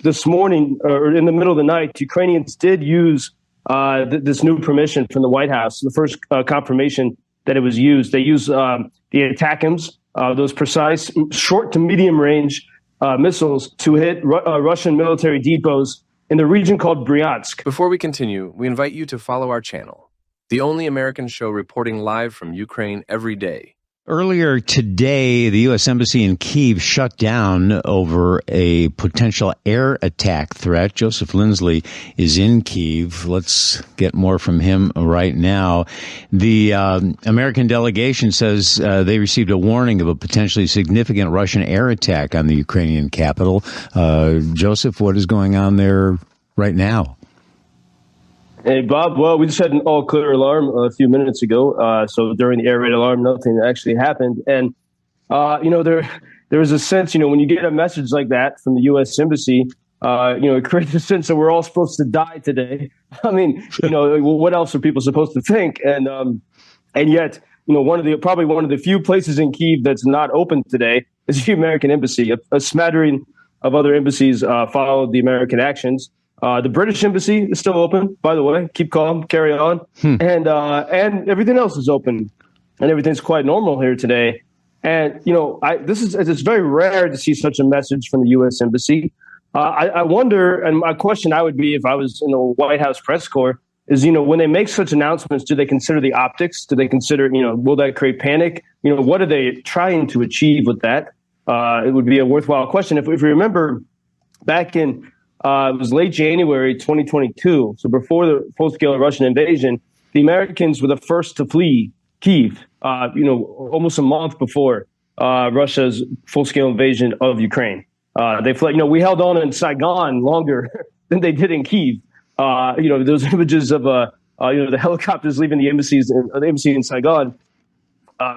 this morning, or in the middle of the night, Ukrainians did use this new permission from the White House, the first confirmation that it was used. They used the ATACMS, those precise short to medium range missiles to hit Russian military depots in the region called Bryansk. Before we continue, we invite you to follow our channel, the only American show reporting live from Ukraine every day. Earlier today, the U.S. Embassy in Kyiv shut down over a potential air attack threat. Joseph Lindsley is in Kyiv. Let's get more from him right now. The American delegation says they received a warning of a potentially significant Russian air attack on the Ukrainian capital. Joseph, what is going on there right now? Hey, Bob. Well, we just had an all-clear alarm a few minutes ago. So during the air raid alarm, nothing actually happened. And, there was a sense, when you get a message like that from the U.S. Embassy, it creates a sense that we're all supposed to die today. I mean, what else are people supposed to think? And yet, probably one of the few places in Kyiv that's not open today is the American Embassy. A smattering of other embassies followed the American actions. The British Embassy is still open, by the way. Keep calm, carry on. And everything else is open, and everything's quite normal here today. And, it's very rare to see such a message from the U.S. Embassy. I wonder, and my question I would be if I was in the White House press corps is, when they make such announcements, do they consider the optics? Do they consider, will that create panic? What are they trying to achieve with that? It would be a worthwhile question. If we remember back in it was late January 2022, so before the full-scale Russian invasion, the Americans were the first to flee Kyiv, almost a month before Russia's full-scale invasion of Ukraine. They fled. We held on in Saigon longer than they did in Kyiv. Those images of the helicopters leaving the embassy in Saigon.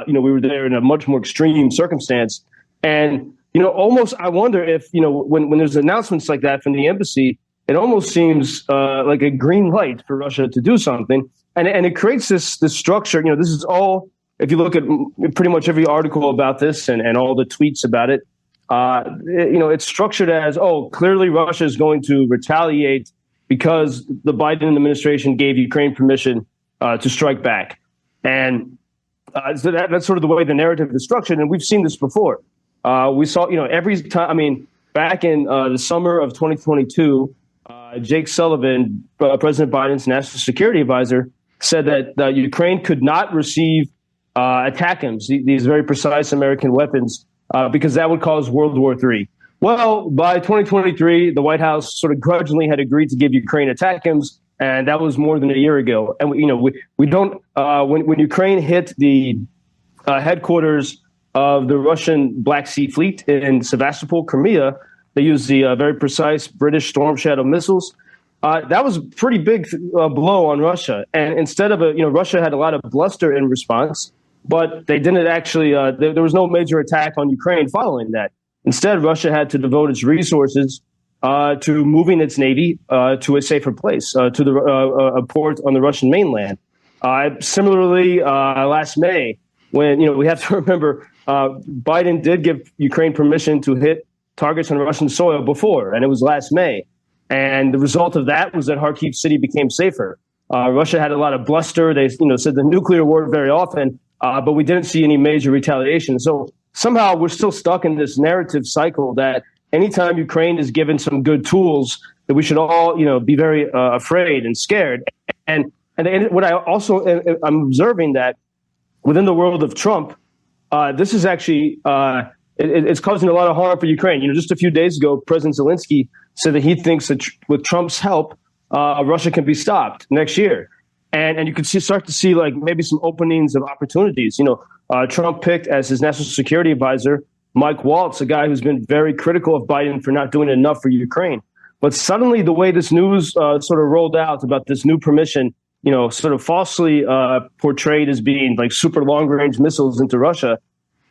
We were there in a much more extreme circumstance, and almost I wonder if, when there's announcements like that from the embassy, it almost seems like a green light for Russia to do something. And it creates this structure. This is all, if you look at pretty much every article about this and all the tweets about it, it's structured as, clearly Russia is going to retaliate because the Biden administration gave Ukraine permission to strike back. And so that's sort of the way the narrative is structured. And we've seen this before. We saw, every time, back in the summer of 2022, Jake Sullivan, President Biden's national security advisor, said that Ukraine could not receive ATACMS, these very precise American weapons, because that would cause World War III. Well, by 2023, the White House sort of grudgingly had agreed to give Ukraine ATACMS, and that was more than a year ago. And, we don't, when Ukraine hit the headquarters of the Russian Black Sea Fleet in Sevastopol, Crimea, they used the very precise British Storm Shadow missiles. That was a pretty big blow on Russia. And instead of Russia had a lot of bluster in response, but they didn't actually, there was no major attack on Ukraine following that. Instead, Russia had to devote its resources to moving its navy to a safer place, to a port on the Russian mainland. Similarly, last May, when, we have to remember, Biden did give Ukraine permission to hit targets on Russian soil before, and it was last May. And the result of that was that Kharkiv city became safer. Russia had a lot of bluster. They, said the nuclear war very often, but we didn't see any major retaliation. So somehow we're still stuck in this narrative cycle that anytime Ukraine is given some good tools, that we should all, be very afraid and scared. And what I'm observing that within the world of Trump, this is actually it's causing a lot of harm for Ukraine. Just a few days ago, President Zelensky said that he thinks that with Trump's help, Russia can be stopped next year. And you could start to see like maybe some openings of opportunities. Trump picked as his national security advisor Mike Waltz, a guy who's been very critical of Biden for not doing enough for Ukraine. But suddenly the way this news sort of rolled out about this new permission, sort of falsely portrayed as being like super long-range missiles into Russia.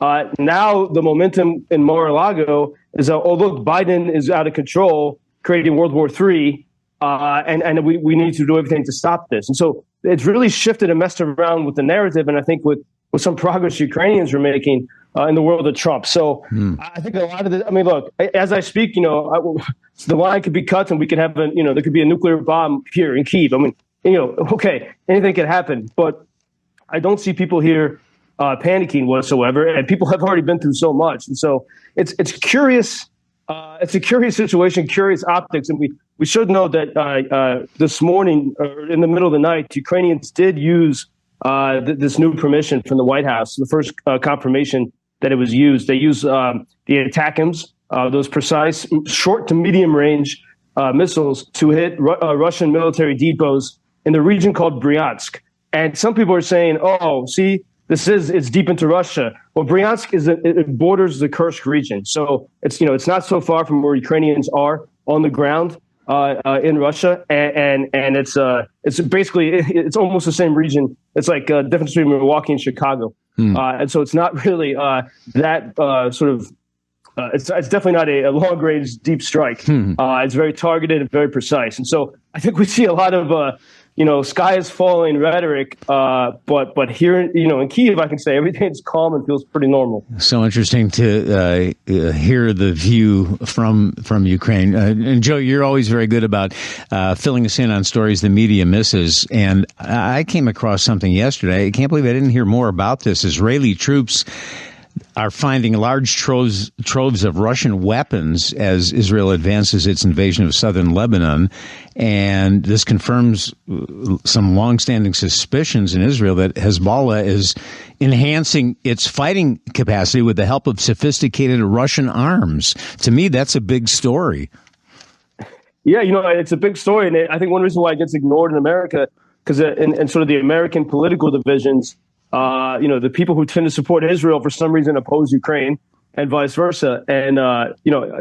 Now the momentum in Mar-a-Lago is that, look, Biden is out of control, creating World War III, and we need to do everything to stop this. And so it's really shifted and messed around with the narrative. And I think with with some progress Ukrainians were making in the world of Trump. So I think a lot of I mean, look, as I speak, the line could be cut and we could have there could be a nuclear bomb here in Kyiv. I mean, okay, anything could happen, but I don't see people here panicking whatsoever, and people have already been through so much. And so it's curious. It's a curious situation, curious optics, and we should know that this morning, or in the middle of the night, Ukrainians did use this new permission from the White House, the first confirmation that it was used. They used the ATACMS, those precise short to medium range missiles to hit Russian military depots in the region called Bryansk. And some people are saying, "Oh, see, it's deep into Russia." Well, Bryansk it borders the Kursk region, so it's not so far from where Ukrainians are on the ground in Russia, and it's basically it's almost the same region. It's like the difference between Milwaukee and Chicago, and so it's not really that sort of. It's definitely not a long-range deep strike. It's very targeted and very precise, and so I think we see a lot of sky is falling rhetoric, but here, in Kyiv, I can say everything's calm and feels pretty normal. So interesting to hear the view from Ukraine. And Joe, you're always very good about filling us in on stories the media misses. And I came across something yesterday. I can't believe I didn't hear more about this. Israeli troops are finding large troves of Russian weapons as Israel advances its invasion of Southern Lebanon. And this confirms some longstanding suspicions in Israel that Hezbollah is enhancing its fighting capacity with the help of sophisticated Russian arms. To me, that's a big story. Yeah, it's a big story. And I think one reason why it gets ignored in America, because in sort of the American political divisions, the people who tend to support Israel for some reason oppose Ukraine and vice versa. And,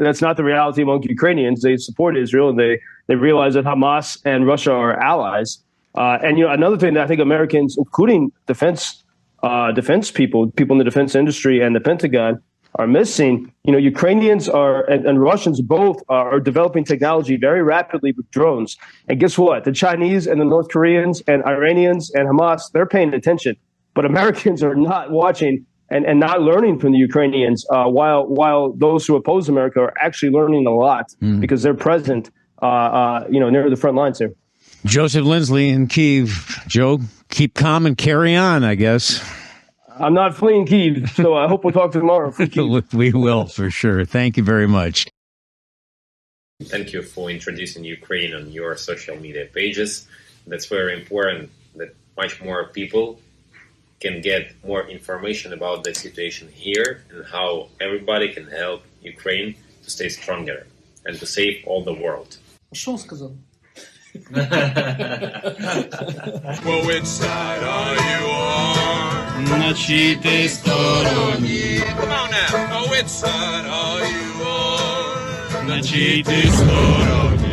that's not the reality among Ukrainians. They support Israel and they realize that Hamas and Russia are allies. And another thing that I think Americans, including defense people in the defense industry and the Pentagon, are missing. Ukrainians and Russians both are developing technology very rapidly with drones. And guess what? The Chinese and the North Koreans and Iranians and Hamas, they're paying attention. But Americans are not watching and not learning from the Ukrainians, while those who oppose America are actually learning a lot because they're present, near the front lines here. Joseph Lindsley in Kyiv. Joe, keep calm and carry on, I guess. I'm not fleeing Kyiv, so I hope we'll talk tomorrow. We will, for sure. Thank you very much. Thank you for introducing Ukraine on your social media pages. That's very important that much more people can get more information about the situation here and how everybody can help Ukraine to stay stronger and to save all the world. Що сказав? Well, which side are you on? На чиїй ти стороні? Come on now. Oh, which side are you on? На чиїй ти стороні?